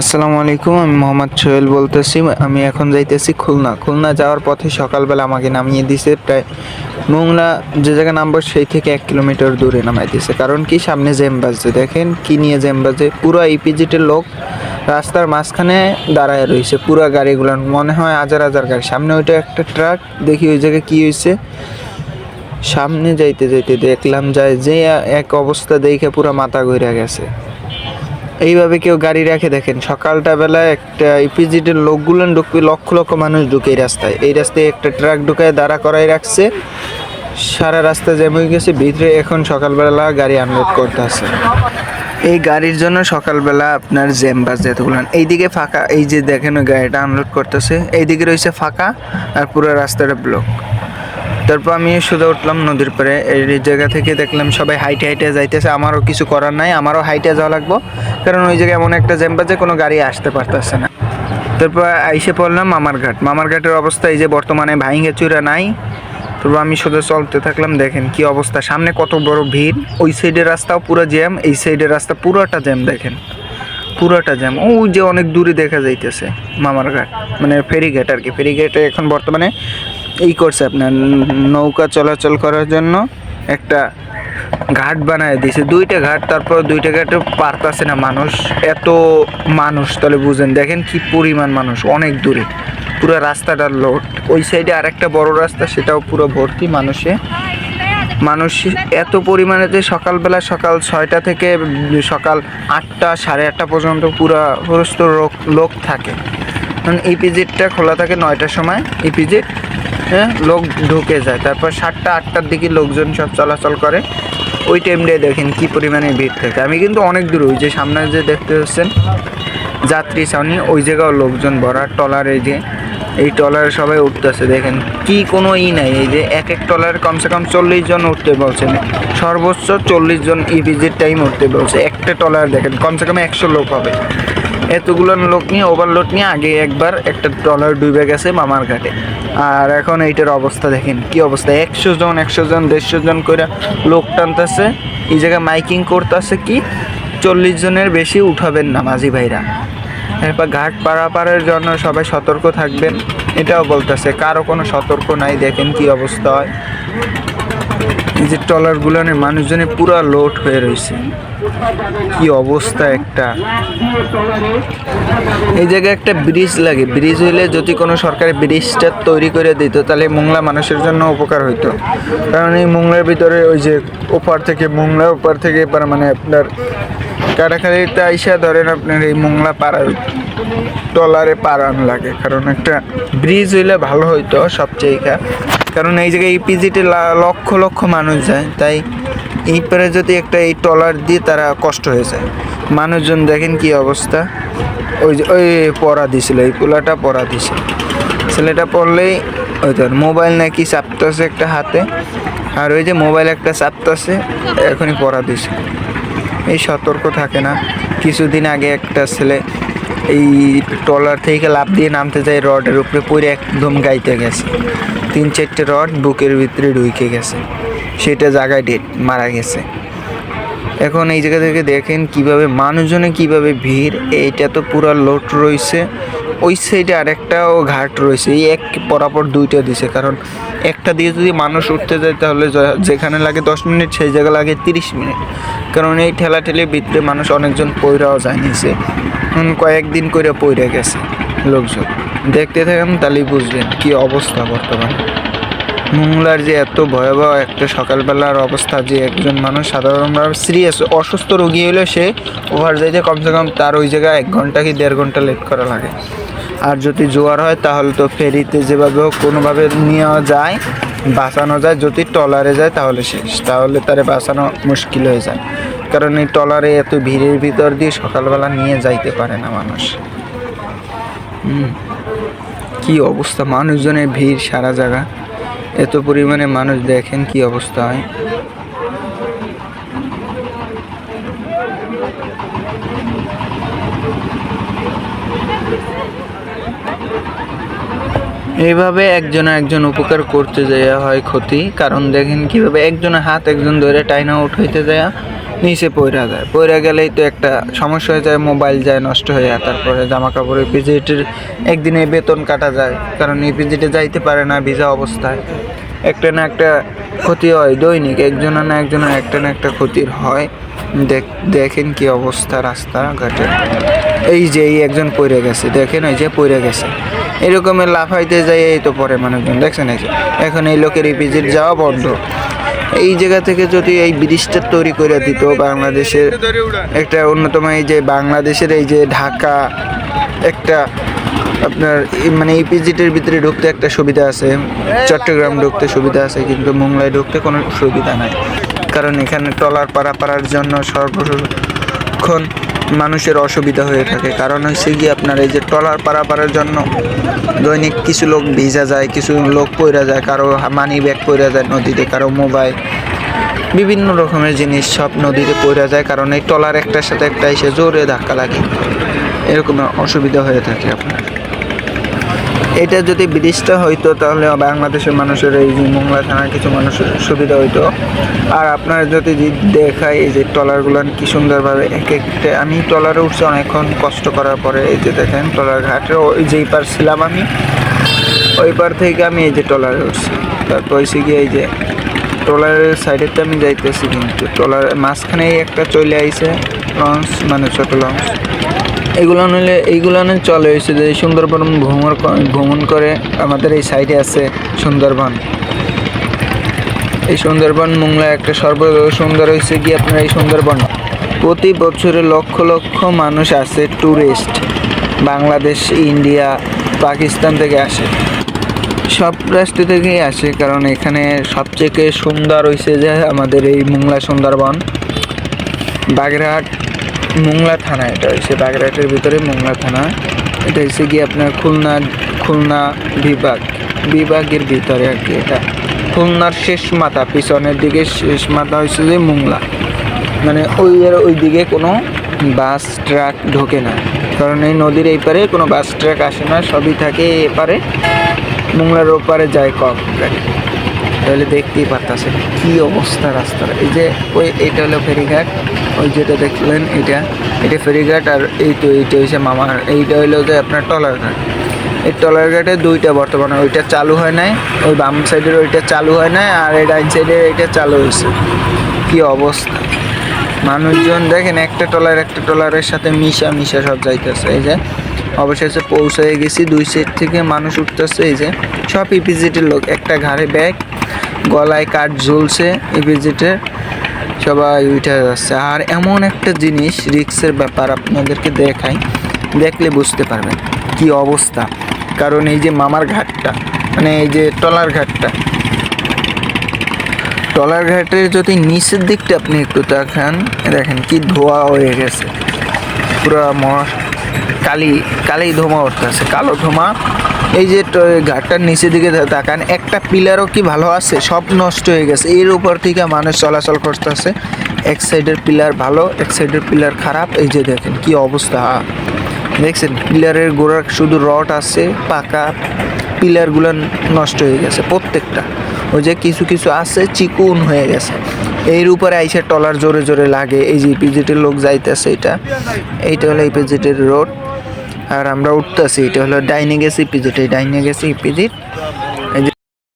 আসসালামু আলাইকুম, আমি মোহাম্মদ সোহেল বলতেছি। আমি এখন যাইতেছি খুলনা যাওয়ার পথে সকালবেলা আমাকে নামিয়ে দিছে প্রায় মোংলা যে জায়গায় নামবো সেই থেকে 1 কিলোমিটার দূরে নামাই দিছে। কারণ কি, সামনে জ্যাম বাজছে, দেখেন কি নিয়ে জ্যাম বাজে। পুরো ইপিজেটের লোক রাস্তার মাঝখানে দাঁড়ায় রয়েছে, পুরো গাড়িগুলো মনে হয় হাজার হাজার গাড়ি। সামনে ওইটা একটা ট্রাক, দেখি ওই জায়গায় কি হয়েছে। সামনে যাইতে যাইতে দেখলাম যায় যে এক অবস্থা দেখে পুরো মাথা ঘুরে গেছে। এইভাবে কেউ গাড়ি রাখে? দেখেন সকালটা বেলা একটা ইপিজিটের লোকগুলো ঢুকবে, লক্ষ লক্ষ মানুষ ঢুকে এই রাস্তায় একটা ট্রাক ঢুকায় দাঁড়া করাই রাখছে। সারা রাস্তা জ্যাম হয়ে গেছে, ভিতরে এখন সকালবেলা গাড়ি আনলোড করতে আছে। এই গাড়ির জন্য সকালবেলা আপনার জ্যাম বাজে এতগুলো। এইদিকে ফাঁকা, এই যে দেখেন ওই গাড়িটা আনলোড করতেছে, এইদিকে রয়েছে ফাঁকা আর পুরো রাস্তাটা ব্লক। তারপর আমি সোজা উঠলাম নদীর পাড়ে। এই জায়গা থেকে দেখলাম সবাই হাইটে হাইটে যাইতেছে। আমারও কিছু করার নাই, আমারও হাইটে যাওয়া লাগবো, কারণ ওই জায়গায় এমন একটা জ্যাম বাজে কোনো গাড়ি আসতে পারতেছে না। তারপর আইসে পড়লাম মামারঘাটের অবস্থা এই যে বর্তমানে ভাইঙ্গা চূড়া নাই। তারপর আমি সোজা চলতে থাকলাম, দেখেন কি অবস্থা, সামনে কত বড় ভিড়। ওই সাইডের রাস্তাও পুরো জ্যাম, এই সাইডের রাস্তা পুরোটা জ্যাম, দেখেন পুরোটা জ্যাম। ওই যে অনেক দূরে দেখা যাইতেছে মামারঘাট, মানে ফেরিঘাট আর কি। ফেরিঘাটে এখন বর্তমানে এই করছে আপনার নৌকা চলাচল করার জন্য একটা ঘাট বানায় দিয়েছে, 2টা ঘাট। তারপর 2টা ঘাটে পারতাছে না মানুষ, এত মানুষ, তাহলে বুঝেন দেখেন কি পরিমাণ মানুষ, অনেক দূরে পুরো রাস্তাটা লোড। ওই সাইডে আরেকটা বড় রাস্তা, সেটাও পুরো ভর্তি মানুষ এত পরিমাণে যে সকালবেলা সকাল 6টা থেকে সকাল 8টা 8:30 পর্যন্ত পুরো লোক থাকে। কারণ ইপিজেডটা খোলা থাকে 9টার সময়, ইপিজেড লোক ঢুকে যায়। তারপর 7টা 8টার দিকে লোকজন সব চলাচল করে। ওই টাইমটায় দেখেন কি পরিমাণে ভিড় থাকে। আমি কিন্তু অনেক দূর, ওই যে সামনে যে দেখতে পাচ্ছেন যাত্রী ছাউনি, ওই জায়গাও লোকজন ভরা। ট্রলারে যে এই ট্রলারে সবাই উঠতেছে, দেখেন কি কোনো নাই। এই যে এক ট্রলারে কমসে কম 40 জন উঠতে বলছেন, সর্বোচ্চ 40 জন ইপিজেড টাইম উঠতে বলছে। একটা ট্রলার দেখেন কমসে কম 100 লোক হবে। এতগুলো লোক নিয়ে, ওভারলোড নিয়ে আগে একবার একটা ট্রলার ডুবে গেছে মামারঘাটে। আর এখন এইটার অবস্থা দেখেন কি অবস্থা, 100 জন 150 জন করে লোক টানতেছে। এই জায়গায় মাইকিং করতেছে কি 40 জনের বেশি উঠাবেন না মাঝি ভাইরা। এরপর ঘাট পারাপারের জন্য সবাই সতর্ক থাকবেন, এটাও বলতেছে। কারো কোনো সতর্ক নাই, দেখেন কি অবস্থা হয়। এই যে ট্রলারগুলো মানুষজনে পুরো লোড হয়ে রয়েছে, কি অবস্থা একটা। এই জায়গায় একটা ব্রিজ লাগে, ব্রিজ হইলে যদি কোনো সরকারি ব্রিজটা তৈরি করে দিত তাহলে মোংলা মানুষের জন্য উপকার হইতো। কারণ এই মোংলার ভিতরে ওই যে ওপার থেকে এবার মানে আপনার কাটাখালিতে আইসা ধরেন আপনার এই মোংলা পাড়ার ট্রলারে পারান লাগে। কারণ একটা ব্রিজ হইলে ভালো হইতো সবচেয়ে, কারণ এই জায়গায় ইপিজিটে লক্ষ লক্ষ মানুষ যায়। তাই এই পারে যদি একটা এই ট্রলার দিয়ে তারা কষ্ট হয়ে যায়। মানুষজন দেখেন কি অবস্থা। ওই পড়া দিছিল, এই পোলাটা পড়া দিছিল, ছেলেটা পড়লেই ওই ধর মোবাইল নাকি চাপতেছে একটা হাতে, আর ওই যে মোবাইল একটা চাপতেছে, এখনই পড়া দিছে। এই সতর্ক থাকে না। কিছুদিন আগে একটা ছেলে এই ট্রলার থেকে লাফ দিয়ে নামতে যায়, রডের উপরে পড়ে একদম গাইতে গেছে, 3-4টে রড বুকের ভিতরে ঢুকে গেছে, সেটা জায়গায় ডেট মারা গেছে। এখন এই জায়গা থেকে দেখেন কিভাবে মানুষজনে কিভাবে ভিড়। এইটা তো পুরো লোড রয়েছে, ওই সাইডে আরেকটাও ঘাট রয়েছে, এই এক পরাপর 2টা দিছে। কারণ একটা দিয়ে যদি মানুষ উঠতে যায় তাহলে যেখানে লাগে 10 মিনিট সেই জায়গা লাগে 30 মিনিট। কারণ এই ঠেলাঠেলির ভিতরে মানুষ অনেকজন পইরাও যায় নিছে, কয়েকদিন করে পইরা গেছে লোকজন। দেখতে থাকেন তাহলেই বুঝবেন কি অবস্থা বর্তমানে মোংলার। যে এত ভয়াবহ একটা সকালবেলার অবস্থা, যে একজন মানুষ সাধারণভাবে সিরিয়াস অসুস্থ রোগী হলে সে ওভার যাইতে কমসে কম তার ওই জায়গায় 1 ঘন্টা কি 1.5 ঘন্টা লেট করা লাগে। আর যদি জোয়ার হয় তাহলে তো ফেরিতে যেভাবে হোক কোনোভাবে নেওয়া যায়, বাঁচানো যায়। যদি ট্রলারে যায় তাহলে শেষ, তাহলে তারে বাঁচানো মুশকিল হয়ে যায়। কারণ এই ট্রলারে এত ভিড়ের ভিতর দিয়ে সকালবেলা নিয়ে যাইতে পারে না মানুষ। কি অবস্থা, মানুষজনের ভিড় সারা জায়গা, এত পরিমাণে মানুষ, দেখেন কি অবস্থা হয়। এইভাবে একজন উপকার করতে যাওয়া হয় ক্ষতি। কারণ দেখেন কিভাবে একজনের হাত একজন ধরে টাইনা উঠাইতে যায়, নিচে পইরা গেলেই তো একটা সমস্যা হয়ে যায়, মোবাইল যায় নষ্ট হয়ে যায়, তারপরে জামা কাপড় ইপিজিটের একদিনে বেতন কাটা যায়, কারণ ইপিজিটে যাইতে পারে না ভিজা অবস্থায়। একটা না একটা ক্ষতি হয় দৈনিক, একজনের না একজনের একটা না একটা ক্ষতির হয়। দেখেন কি অবস্থা রাস্তাঘাটে। এই যে এই একজন পড়ে গেছে, দেখেন ওই যে পড়ে গেছে, এরকমের লাফাইতে যায় এই তো পরে মানুষজন দেখছেন। এই যে এখন এই লোকের ইপিজিট যাওয়া বন্ধ। এই জায়গা থেকে যদি এই ব্রিজটা তৈরি করে দিত, বাংলাদেশের একটা অন্যতম, এই যে বাংলাদেশের এই যে ঢাকা একটা আপনার মানে ইপিজিটের ভিতরে ঢুকতে একটা সুবিধা আছে, চট্টগ্রাম ঢুকতে সুবিধা আছে, কিন্তু মোংলায় ঢুকতে কোনো সুবিধা নাই। কারণ এখানে ট্রলার পারাপাড়ার জন্য সর্বক্ষণ মানুষের অসুবিধা হয়ে থাকে। কারণ হচ্ছে কি আপনার এই যে ট্রলার পারাপাড়ার জন্য দৈনিক কিছু লোক ভিজা যায়, কিছু লোক পইরা যায়, কারো মানি ব্যাগ পইরা যায় নদীতে, কারো মোবাইল, বিভিন্ন রকমের জিনিস সব নদীতে পইরা যায়, কারণ এই ট্রলার একটার সাথে একটা এসে জোরে ধাক্কা লাগে, এরকম অসুবিধা হয়ে থাকে আপনার। এটা যদি ব্রিজটা হইতো তাহলে বাংলাদেশের মানুষের এই যে মোংলা থানার কিছু মানুষের সুবিধা হইতো। আর আপনার যদি দেখায় এই যে ট্রলারগুলো কি সুন্দরভাবে এক একটা, আমি ট্রলারে উঠছি অনেকক্ষণ কষ্ট করার পরে। এই যে দেখেন ট্রলার ঘাটে ওই যেই পার ছিলাম আমি, ওই পার থেকে আমি এই যে ট্রলারে উঠছি। তারপর হয়েছে গিয়ে এই যে ট্রলারের সাইডে তো আমি যাইতেছি, কিন্তু ট্রলারের মাঝখানেই একটা চলে আইছে লঞ্চ, মানে ছোট লঞ্চ। এইগুলো চলে হয়েছে যে সুন্দরবন ভ্রমণ করে। আমাদের এই সাইডে আছে সুন্দরবন, এই সুন্দরবন মোংলা একটা সুন্দর হয়েছে কি আপনার এই সুন্দরবন প্রতি বছরে লক্ষ লক্ষ মানুষ আসে, ট্যুরিস্ট বাংলাদেশ, ইন্ডিয়া, পাকিস্তান থেকে আসে, সব রাষ্ট্র থেকেই আসে। কারণ এখানে সবচেয়ে সুন্দর হয়েছে যে আমাদের এই মোংলা সুন্দরবন, বাগেরহাট মোংলা থানা, এটা হচ্ছে বাগেরহাটের ভিতরে মোংলা থানা। এটা হচ্ছে কি আপনার খুলনা বিভাগের ভিতরে আর কি। এটা খুলনার শেষ মাথা, পিছনের দিকে শেষ মাথা হচ্ছে যে মোংলা, মানে ওই দিকে কোনো বাস ট্রাক ঢোকে না, কারণ এই নদীর এই পারে কোনো বাস ট্রাক আসে না, সবই থাকে এপারে, মোংলার ওপারে যায় কম গাড়ি। তাহলে দেখতেই পারতেছেন কি অবস্থা রাস্তার। এই যে এইটা হলো ফেরিঘাট, ওই যেটা দেখলেন এটা ফেরিঘাট, আর এইটা হচ্ছে মামার, এইটা হইলো যে আপনার ট্রলার ঘাট। এই ট্রলার ঘাটে দুইটা বর্তমানে, ওইটা চালু হয় নাই, ওই বাম সাইডের ওইটা চালু হয় নাই, আর এই ডাইন সাইডের এইটা চালু হয়েছে। কি অবস্থা মানুষজন দেখেন, একটা ট্রলারের সাথে মিশা সব যাইতেছে। এই যে অবশেষে পৌঁছে গেছি, দুই সাইড থেকে মানুষ উঠতেছে। এই যে সব ইপিজিটের লোক, একটা ঘাড়ে ব্যাগ, গলায় কাঠ ঝুলছে, ইপিজিটের সবাই উঠে যাচ্ছে। আর এমন একটা জিনিস, রিক্সের ব্যাপার আপনাদেরকে দেখাই, দেখলে বুঝতে পারবেন কি অবস্থা। কারণ এই যে মামার ঘাটটা, মানে এই যে ট্রলার ঘাটের যদি নিচের দিকটা আপনি একটু তাকান, দেখেন কি ধোয়া হয়ে গেছে, পুরো কালি ধোঁয়া উঠতেছে, কালো ধোঁয়া। এই যে ঘাটটার নিচের দিকে তাকান, একটা পিলারও কি ভালো আছে, সব নষ্ট হয়ে গেছে। এর উপর থেকে মানুষ চলাচল করতেছে, এক সাইডের পিলার ভালো, এক সাইডের পিলার খারাপ। এই যে দেখেন কি অবস্থা, দেখছেন পিলারের গোড়ার শুধু রড আছে, পাকা পিলারগুলো নষ্ট হয়ে গেছে প্রত্যেকটা। ওই যে কিছু আছে চিকুন হয়ে গেছে। এর উপরে আইসে ট্রলার জোরে জোরে লাগে। এই যে ইপিজিটের লোক যাইতেছে, এইটা হলো ইপিজিটের রোড, আর আমরা উঠতেছি। এটা হলো ডাইনে গেছে ইপিজিট, এই ডাইনে গেছে ইপিজিট,